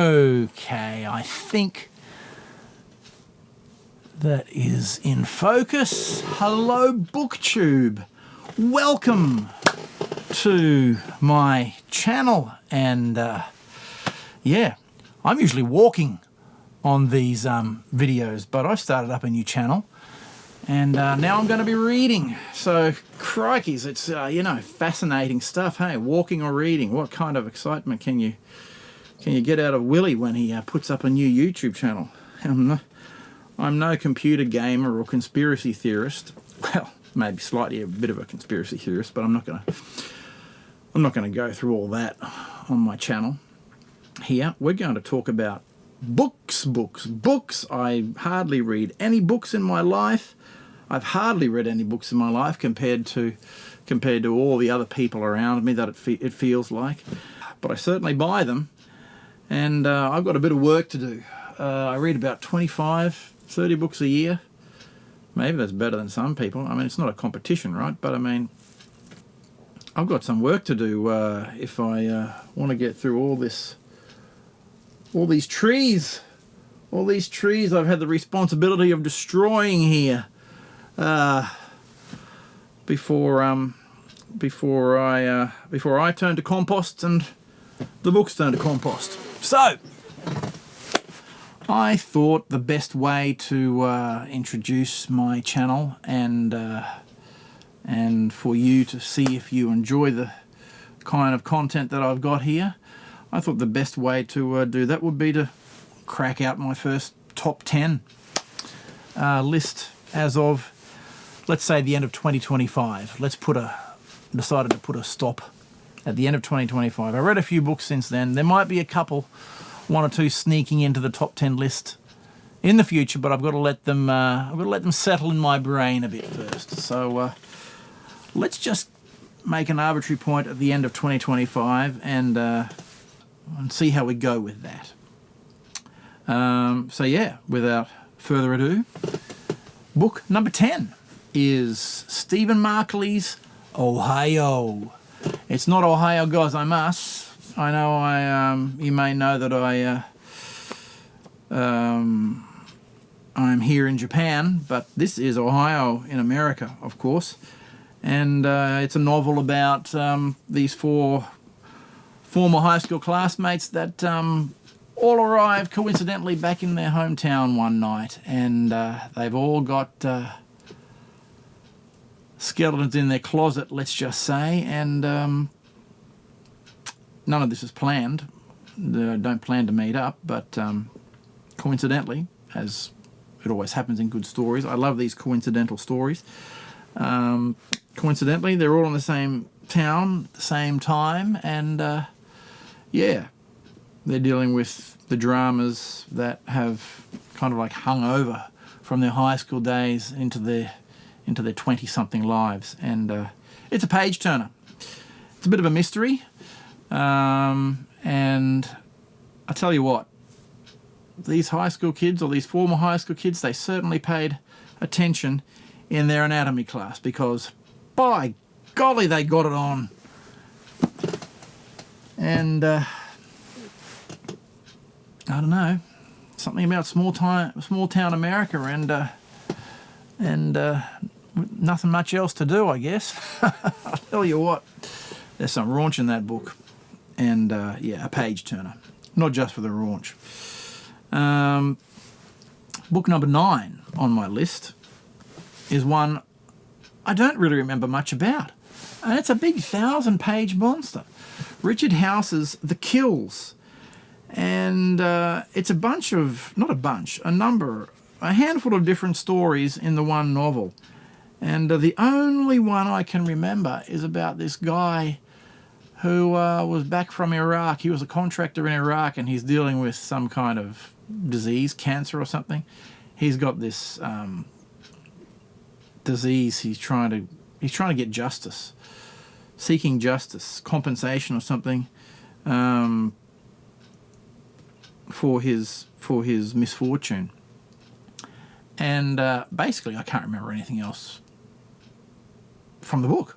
Okay, I think that is in focus. Hello, Booktube. Welcome to my channel. And yeah, I'm usually walking on these videos, but I've started up a new channel. And now I'm going to be reading. So, crikeys, it's, you know, fascinating stuff. Hey, walking or reading, what kind of excitement can you get out of Willie when he puts up a new YouTube channel? I'm no computer gamer or conspiracy theorist. Well, maybe slightly a bit of a conspiracy theorist, but I'm not going to go through all that on my channel. Here, we're going to talk about books. I hardly read any books in my life. I've hardly read any books in my life compared to all the other people around me that it feels like. But I certainly buy them, and I've got a bit of work to do. I read about 25, 30 books a year. Maybe that's better than some people. I mean, it's not a competition, right? But I mean, I've got some work to do if I want to get through all these trees I've had the responsibility of destroying here before I turn to compost and the books turn to compost. So I thought the best way to introduce my channel and for you to see if you enjoy the kind of content that I've got here, I thought the best way to do that would be to crack out my first top 10 list as of, let's say, the end of 2025. Decided to put a stop at the end of 2025. I read a few books since then. There might be a couple, one or two sneaking into the top 10 list in the future, but I've got to let them settle in my brain a bit first. So let's just make an arbitrary point at the end of 2025 and see how we go with that. So yeah, without further ado, book number 10 is Stephen Markley's Ohio. It's not Ohio gozaimasu. I know you may know that I'm here in Japan, but this is Ohio in America, of course. And it's a novel about these four former high school classmates that all arrived coincidentally back in their hometown one night, and they've all got skeletons in their closet, let's just say, and none of this is planned. They don't plan to meet up, but coincidentally, as it always happens in good stories, I love these coincidental stories. Coincidentally, they're all in the same town, the same time, and yeah, they're dealing with the dramas that have kind of like hung over from their high school days into their 20-something lives, and it's a page turner. It's a bit of a mystery, and I tell you what, these high school kids, or these former high school kids, they certainly paid attention in their anatomy class, because by golly, they got it on. And I don't know, something about small town America, and nothing much else to do, I guess. I'll tell you what, there's some raunch in that book, and yeah, a page turner, not just for the raunch. Book number 9 on my list is one I don't really remember much about, and it's a big 1,000-page monster, Richard House's The Kills. And it's a handful of different stories in the one novel. And the only one I can remember is about this guy who was back from Iraq. He was a contractor in Iraq, and he's dealing with some kind of disease, cancer or something. He's got this disease. He's trying to get justice, seeking justice, compensation or something. For his misfortune, and basically I can't remember anything else from the book.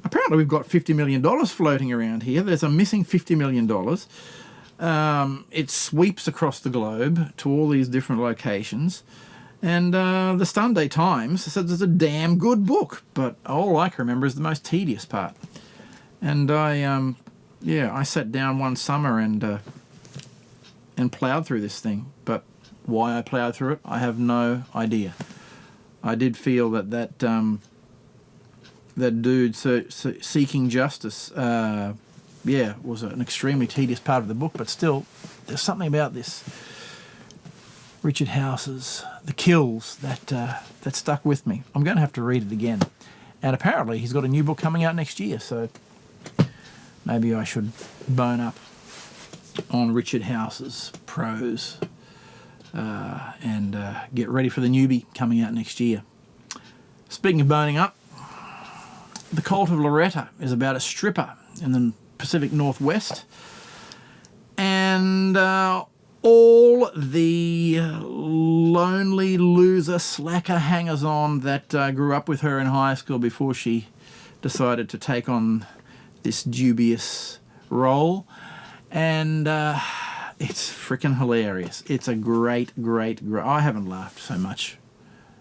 Apparently we've got $50 million floating around here. There's a missing $50 million. It sweeps across the globe to all these different locations. And the Sunday Times said it's a damn good book, but all I can remember is the most tedious part. And I sat down one summer and ploughed through this thing. But why I ploughed through it, I have no idea. I did feel that dude seeking justice, was an extremely tedious part of the book. But still, there's something about this Richard House's The Kills that stuck with me. I'm going to have to read it again. And apparently he's got a new book coming out next year, so maybe I should bone up on Richard House's prose and get ready for the newbie coming out next year. Speaking of boning up, The Cult of Loretta is about a stripper in the Pacific Northwest, and all the lonely loser slacker hangers-on that grew up with her in high school before she decided to take on this dubious role. And it's freaking hilarious. It's a great... I haven't laughed so much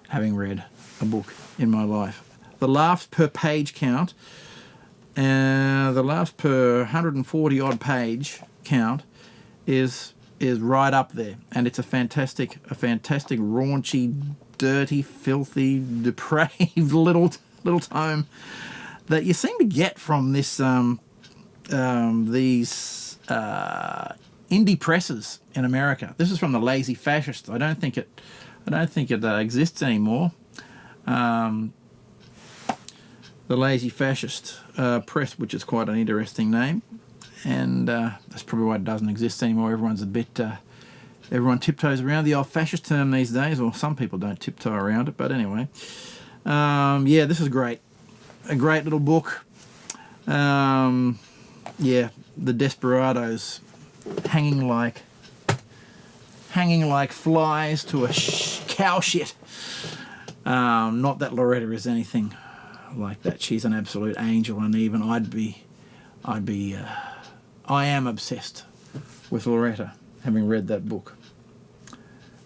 having read a book in my life. The laughs per page count, the laughs per 140 odd page count is right up there, and it's a fantastic raunchy, dirty, filthy, depraved little tome that you seem to get from this these indie presses in America. This is from the Lazy Fascist. I don't think it exists anymore. The Lazy Fascist press, which is quite an interesting name. And that's probably why it doesn't exist anymore. Everyone's a bit... everyone tiptoes around the old fascist term these days, or some people don't tiptoe around it, but anyway. This is great. A great little book. The desperados hanging like flies to a cow shit. Not that Loretta is anything like that. She's an absolute angel, and even I am obsessed with Loretta, having read that book.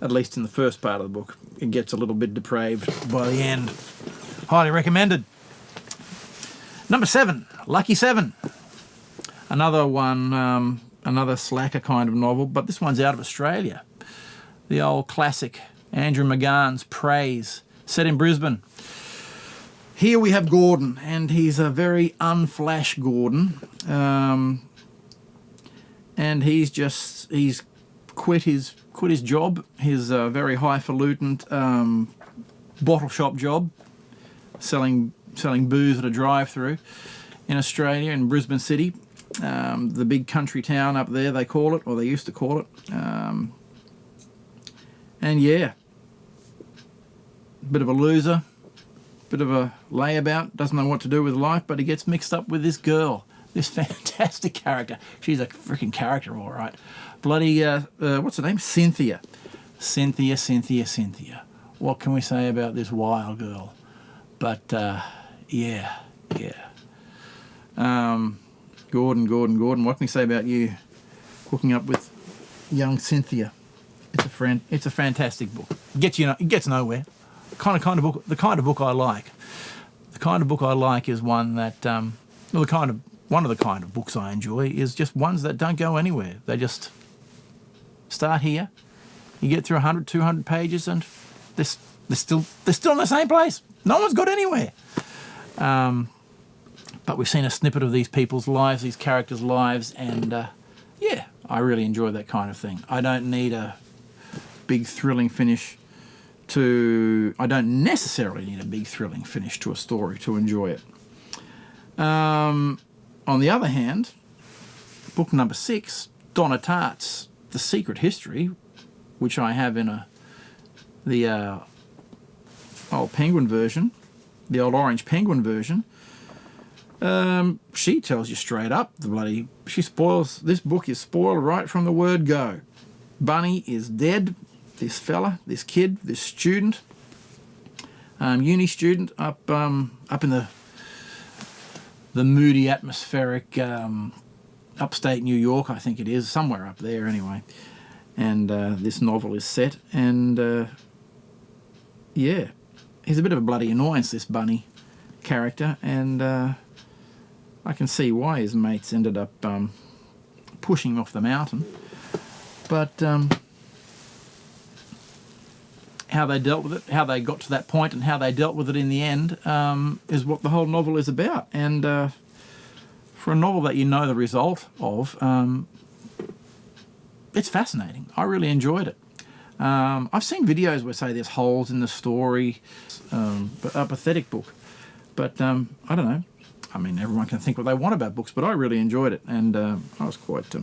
At least in the first part of the book. It gets a little bit depraved by the end. Highly recommended. Number 7, Lucky 7. Another one, another slacker kind of novel, but this one's out of Australia. The old classic, Andrew McGahan's Praise, set in Brisbane. Here we have Gordon, and he's a very unflash Gordon. And he's quit his job, his very highfalutin bottle shop job, selling booze at a drive-through in Australia, in Brisbane City, the big country town up there they call it, or they used to call it. Bit of a loser, bit of a layabout, doesn't know what to do with life, but he gets mixed up with this girl. This fantastic character. She's a freaking character, all right. Bloody, what's her name? Cynthia. Cynthia. What can we say about this wild girl? But, Gordon, what can we say about you hooking up with young Cynthia? It's a fantastic book. It gets nowhere. The kind of book I like. The kind of book I like is one that, one of the kind of books I enjoy is just ones that don't go anywhere. They just start here. You get through 100, 200 pages, and they're still in the same place. No one's got anywhere. But we've seen a snippet of these people's lives, these characters' lives, and I really enjoy that kind of thing. I don't need a big thrilling finish I don't necessarily need a big thrilling finish to a story to enjoy it. On the other hand, book number 6, Donna Tartt's The Secret History, which I have in the old penguin version, the old orange penguin version. She tells you straight up, this book is spoiled right from the word go. Bunny is dead. This fella, this kid, this student, uni student up in the moody atmospheric upstate New York, I think it is, somewhere up there anyway. And this novel is set, and yeah, he's a bit of a bloody annoyance, this bunny character, and I can see why his mates ended up pushing him off the mountain. But how they dealt with it, how they got to that point, and how they dealt with it in the end is what the whole novel is about. And for a novel that you know the result of, it's fascinating. I really enjoyed it. I've seen videos where say there's holes in the story, a pathetic book. But I don't know. I mean, everyone can think what they want about books, but I really enjoyed it. And I was quite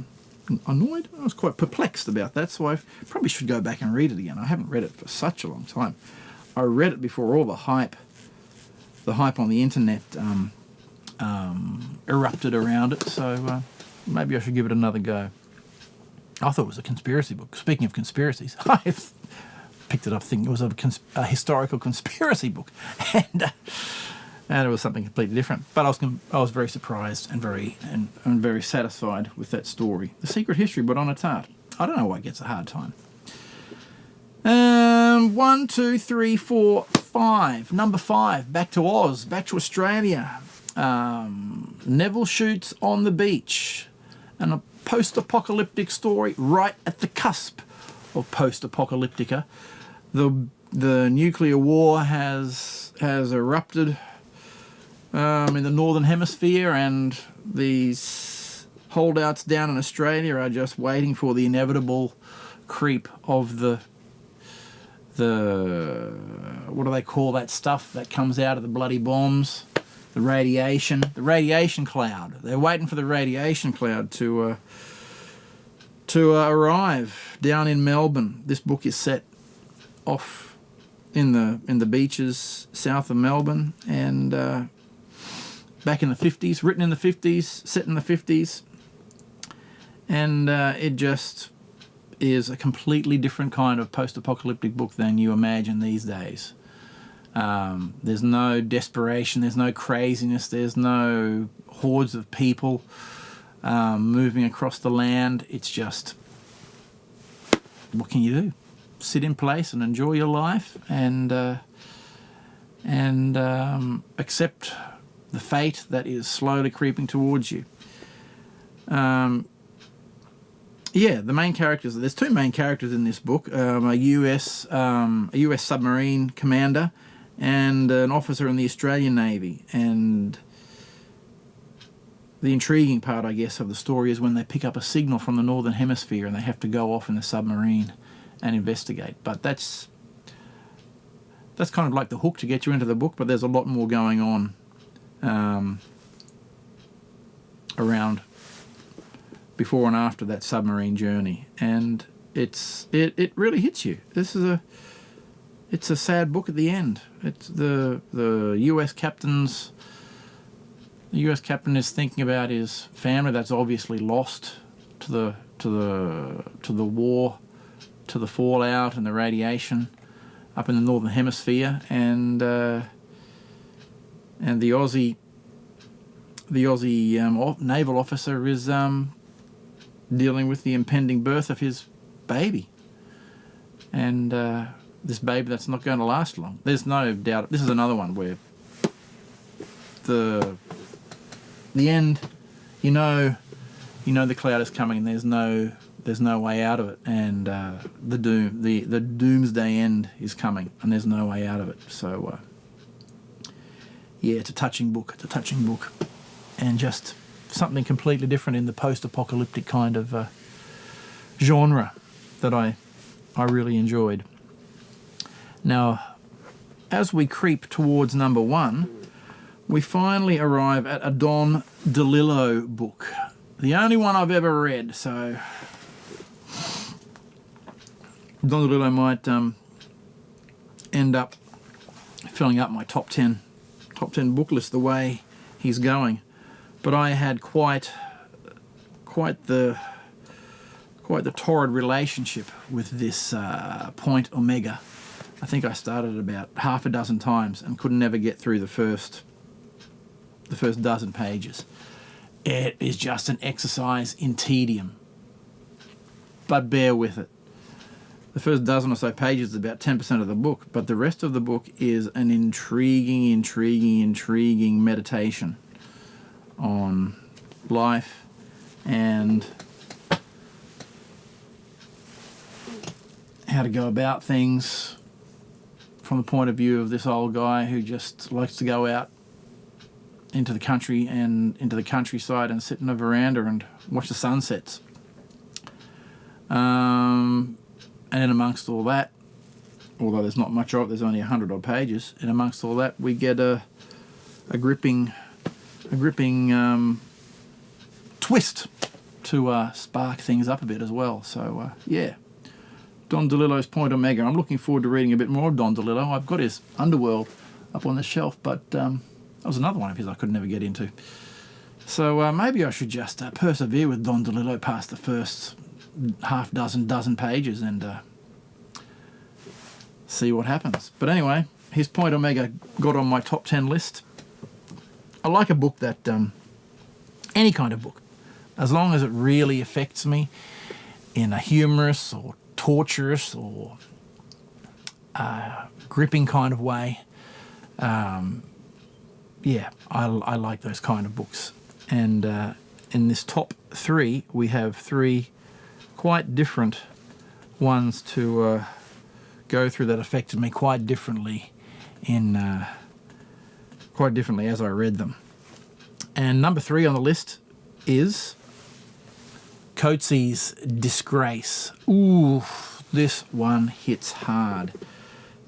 annoyed. I was quite perplexed about that, so I probably should go back and read it again. I haven't read it for such a long time. I read it before all the hype on the internet erupted around it, so maybe I should give it another go. I thought it was a conspiracy book. Speaking of conspiracies, I picked it up thinking it was a historical conspiracy book, and it was something completely different. But I was very surprised and very satisfied with that story. The Secret History, but on a tart. I don't know why it gets a hard time. 1, 2, 3, 4, 5. Number 5. Back to Oz. Back to Australia. Neville shoots on the beach, and a post-apocalyptic story right at the cusp of post-apocalyptica. The nuclear war has erupted in the northern hemisphere, and these holdouts down in Australia are just waiting for the inevitable creep of the what do they call that stuff that comes out of the bloody bombs? The radiation cloud. They're waiting for the radiation cloud to arrive down in Melbourne. This book is set off in the beaches south of Melbourne, and back in the 50s, written in the 50s, set in the 50s, and it just is a completely different kind of post-apocalyptic book than you imagine these days. There's no desperation, there's no craziness, there's no hordes of people moving across the land. It's just, what can you do? Sit in place and enjoy your life, and accept the fate that is slowly creeping towards you. Yeah, the main characters. There's two main characters in this book: a U.S. submarine commander and an officer in the Australian Navy. And the intriguing part, I guess, of the story is when they pick up a signal from the Northern Hemisphere and they have to go off in the submarine and investigate. But that's kind of like the hook to get you into the book, but there's a lot more going on around before and after that submarine journey, and it really hits you. It's a sad book at the end. It's the U.S. captain's. The U.S. captain is thinking about his family that's obviously lost to the war, to the fallout and the radiation up in the Northern Hemisphere, and the Aussie naval officer is dealing with the impending birth of his baby, and this baby that's not going to last long. There's no doubt. This is another one where the end, you know the cloud is coming, and there's no way out of it, and the doomsday end is coming, and there's no way out of it. So yeah, it's a touching book. It's a touching book, and just something completely different in the post-apocalyptic kind of genre that I really enjoyed. Now, as we creep towards number 1, we finally arrive at a Don DeLillo book. The only one I've ever read, so Don DeLillo might end up filling up my top 10 book list the way he's going. But I had quite the torrid relationship with this Point Omega. I think I started about half a dozen times and could never get through the first dozen pages. It is just an exercise in tedium. But bear with it. The first dozen or so pages is about 10% of the book, but the rest of the book is an intriguing meditation on life and how to go about things from the point of view of this old guy who just likes to go out into the country and into the countryside and sit in a veranda and watch the sunsets. And in amongst all that, although there's not much of it, there's only 100 odd pages, in amongst all that we get a gripping twist to spark things up a bit as well. So yeah, Don DeLillo's Point Omega. I'm looking forward to reading a bit more of Don DeLillo. I've got his Underworld up on the shelf, but that was another one of his I could never get into. So maybe I should just persevere with Don DeLillo past the first dozen pages and see what happens. But anyway, his Point Omega got on my top 10 list. I like a book that, any kind of book, as long as it really affects me in a humorous or torturous or gripping kind of way. Yeah, I like those kind of books. And in this top 3, we have 3 quite different ones to go through that affected me quite differently as I read them. And number 3 on the list is Coetzee's Disgrace. Ooh, this one hits hard.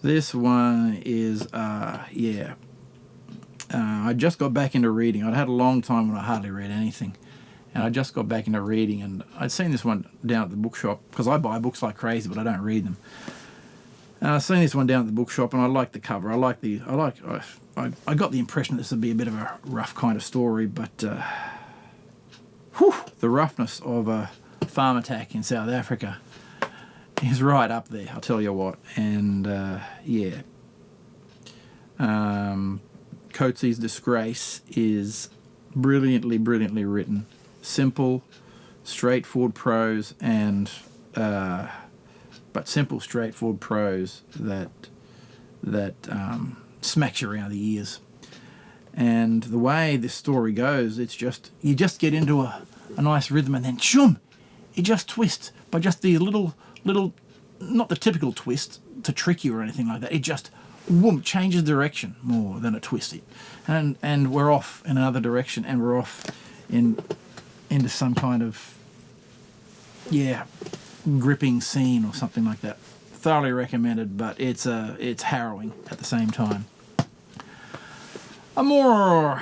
This one is, I just got back into reading. I'd had a long time when I hardly read anything. And I just got back into reading, and I'd seen this one down at the bookshop, because I buy books like crazy, but I don't read them. And I've seen this one down at the bookshop, and I like the cover. I got the impression this would be a bit of a rough kind of story, but the roughness of a farm attack in South Africa is right up there, I'll tell you what. And Coetzee's Disgrace is brilliantly written. Simple, straightforward prose, and but simple, straightforward prose that smacks you around the ears. And the way this story goes, it's just you just get into a nice rhythm, and then shoom, it just twists by just the little, not the typical twist to trick you or anything like that. It just changes direction more than a twist. And we're off in another direction, and we're off into some kind of gripping scene or something like that. Thoroughly recommended, but it's harrowing at the same time. A more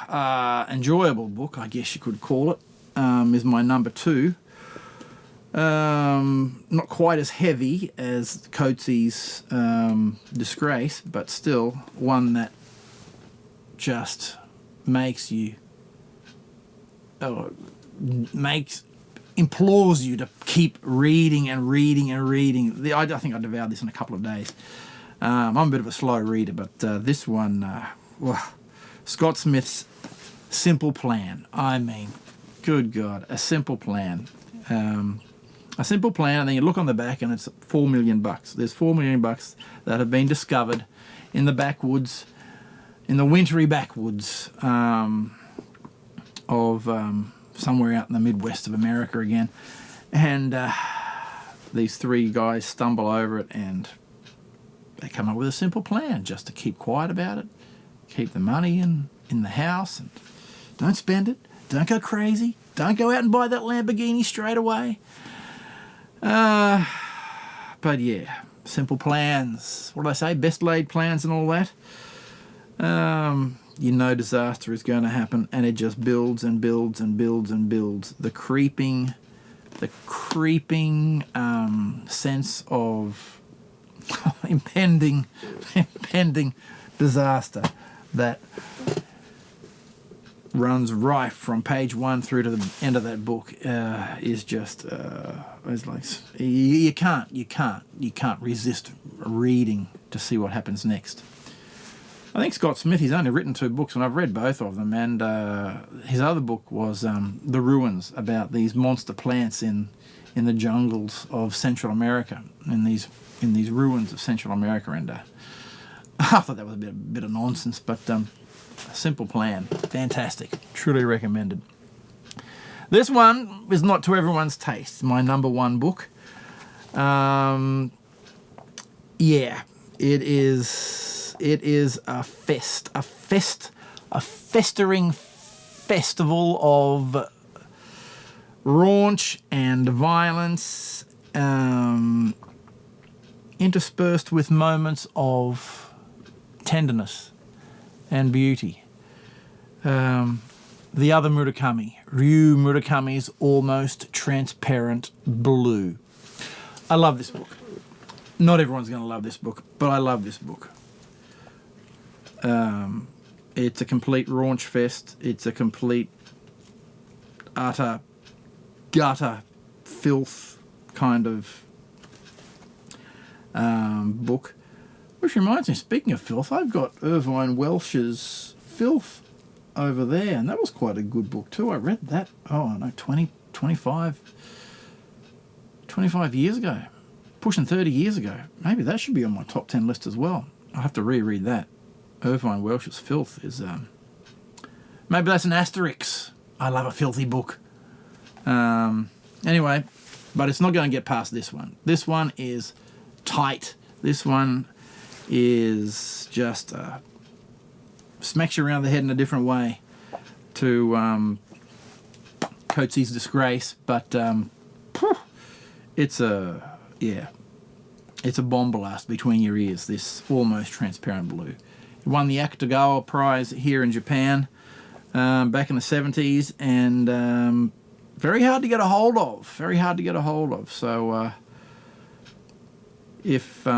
enjoyable book, I guess you could call it, is my number 2. Not quite as heavy as Coetzee's Disgrace, but still one that just makes you implores you to keep reading and reading. I think I devoured this in a couple of days. I'm a bit of a slow reader, but this one, Scott Smith's Simple Plan. I mean, good God, a simple plan. A simple plan, and then you look on the back and it's $4 million. There's $4 million that have been discovered in the backwoods, in the wintry backwoods of somewhere out in the Midwest of America again. And these 3 guys stumble over it, and they come up with a simple plan just to keep quiet about it, keep the money in the house, and don't spend it, don't go crazy, don't go out and buy that Lamborghini straight away. But yeah, simple plans. What did I say? Best laid plans and all that. You know disaster is going to happen, and it just builds and builds and builds and builds. The creeping sense of impending disaster that runs rife from page 1 through to the end of that book is just it's like you can't resist reading to see what happens next. I think Scott Smith, he's only written 2 books, and I've read both of them. And his other book was The Ruins, about these monster plants in the jungles of Central America, in these ruins of Central America. And I thought that was a bit of nonsense, but a simple plan. Fantastic. Truly recommended. This one is not to everyone's taste. My number 1 book. Yeah, it is a festering festival of raunch and violence, interspersed with moments of tenderness and beauty. The other Murakami, Ryu Murakami's Almost Transparent Blue. I love this book. Not everyone's going to love this book, but I love this book. It's a complete raunch fest. It's a complete, utter, gutter, filth kind of book. Which reminds me, speaking of filth, I've got Irvine Welsh's Filth over there, and that was quite a good book too. I read that, 25 years ago. Pushing 30 years ago. Maybe that should be on my top 10 list as well. I'll have to reread that. Irvine Welsh's Filth is... maybe that's an asterisk. I love a filthy book. Anyway, but it's not going to get past this one. This one is tight. This one is just... smacks you around the head in a different way to Coates's Disgrace. But it's a... yeah, it's a bomb blast between your ears, this Almost Transparent Blue. It won the Akutagawa Prize here in Japan back in the 70s, and very hard to get a hold of. Very hard to get a hold of. So if filth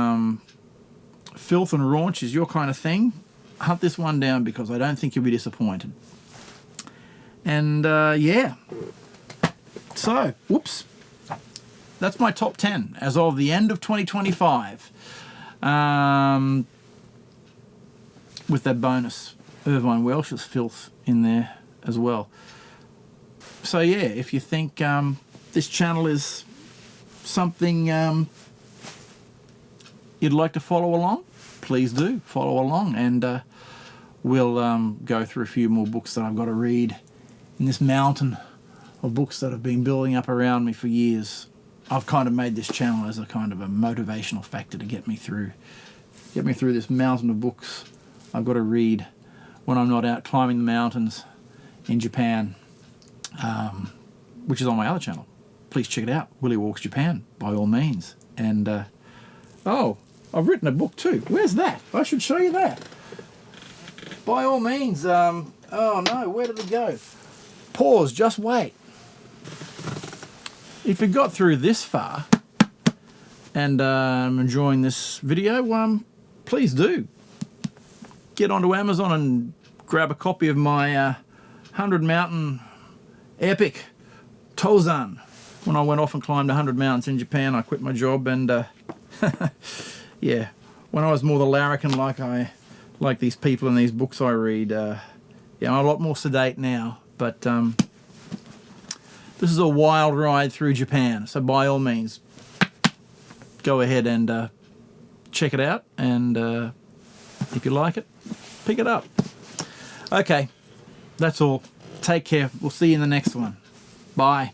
and raunch is your kind of thing, hunt this one down, because I don't think you'll be disappointed. And yeah. So, whoops. That's my top 10 as of the end of 2025. With that bonus, Irvine Welsh's Filth in there as well. So yeah, if you think this channel is something you'd like to follow along, please do follow along, and we'll go through a few more books that I've got to read in this mountain of books that have been building up around me for years. I've kind of made this channel as a kind of a motivational factor to get me through this mountain of books I've got to read when I'm not out climbing the mountains in Japan, which is on my other channel. Please check it out, Willie Walks Japan, by all means. And oh, I've written a book too. Where's that? I should show you that. By all means. Oh no, where did it go? Pause, just wait. If you got through this far and enjoying this video, please do get onto Amazon and grab a copy of my 100 mountain epic Tozan. When I went off and climbed 100 mountains in Japan, I quit my job, and yeah, when I was more the larrikin like these people in these books I read, yeah, I'm a lot more sedate now, but this is a wild ride through Japan, so by all means, go ahead and check it out, and if you like it, pick it up. Okay, that's all. Take care. We'll see you in the next one. Bye.